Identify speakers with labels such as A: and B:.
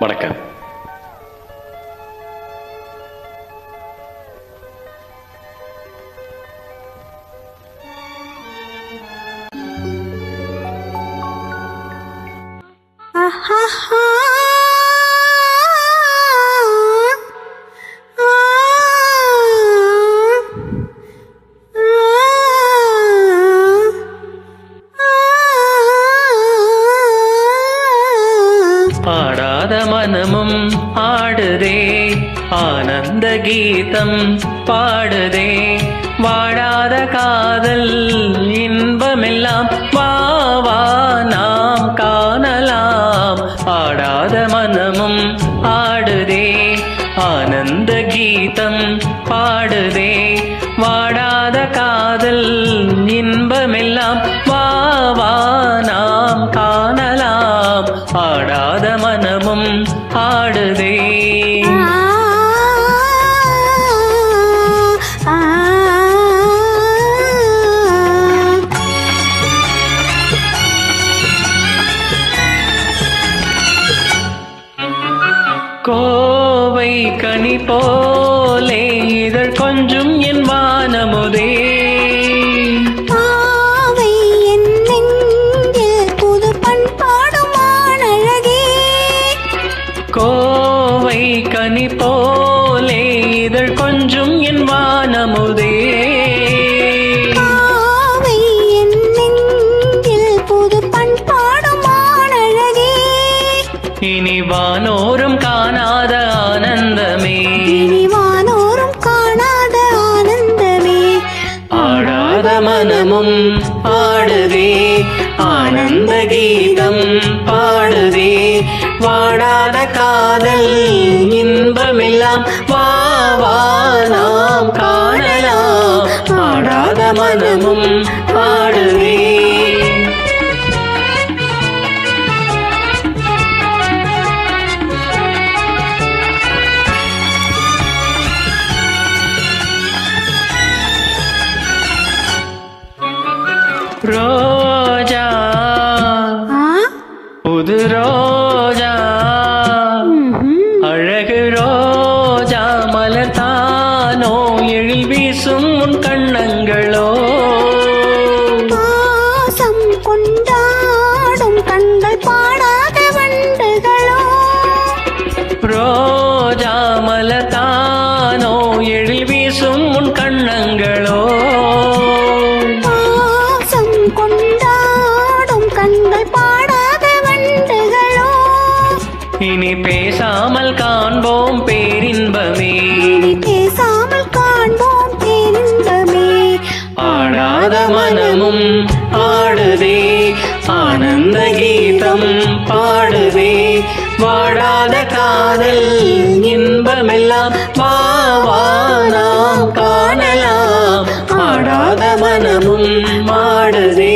A: வணக்கம்.
B: ஆடாத மனமும் ஆடுதே, ஆனந்த கீதம் பாடுதே, வாடாத காதல் இன்பமெல்லாம் வா வா நாம் காணலாம். ஆடாத மனமும் ஆடுதே, ஆனந்த கீதம் பாடுதே, வாடாத காதல் இன்பமெல்லாம் வா வா நாம் காணலாம். ஆடாத மனமும் ஆடுதே. கோவை கனி போலே இதழ் கொஞ்சும் என் வானமுதே,
C: பாவை என் நெஞ்சில் புது பண்பாடும் ஆனழகே.
B: கோவை கனி போலே இதழ் கொஞ்சும் என் வானமுதே,
C: பாவை என் நெஞ்சில் புது பண்பாடும் ஆனழகே.
B: இனி வானோரும் காணாத ஆனந்தமே,
C: இனி வானோரும் காணாத ஆனந்தமே.
B: ஆடாத மனமும் ஆடுதே, ஆனந்த கீதம் பாடுதே, வாடாத காதல் இன்பமெல்லாம் வா வா நாம் காணலாம். ஆடாத மனமும் ஆடுதே. ரோஜா புது ரோஜா, அழகு ரோஜா மலர்தானோ, எழில் வீசும் உன் கண்ணங்களோ,
C: பாசம் கொண்டாடும் கண்கள் பாடாத வண்டுகளோ.
B: ரோஜா மலர்தானோ, எழில் வீசும் உன் கண்ணங்களோ,
C: பாசம் கொண்டாடும் கண்கள் பாடாத வண்டுகளோ.
B: இனி பேசாமல் காண்போம் பேரின்பமே,
C: இனி பேசாமல் காண்போம் பேரின்பமே.
B: ஆடாத மனமும் ஆடுதே, ஆனந்த கீதம் பாடுதே, வாடாத காதல் இன்பமெல்லாம் வா வா நாம் காணலாம். ஆடாத மனமும் ஆடுதே.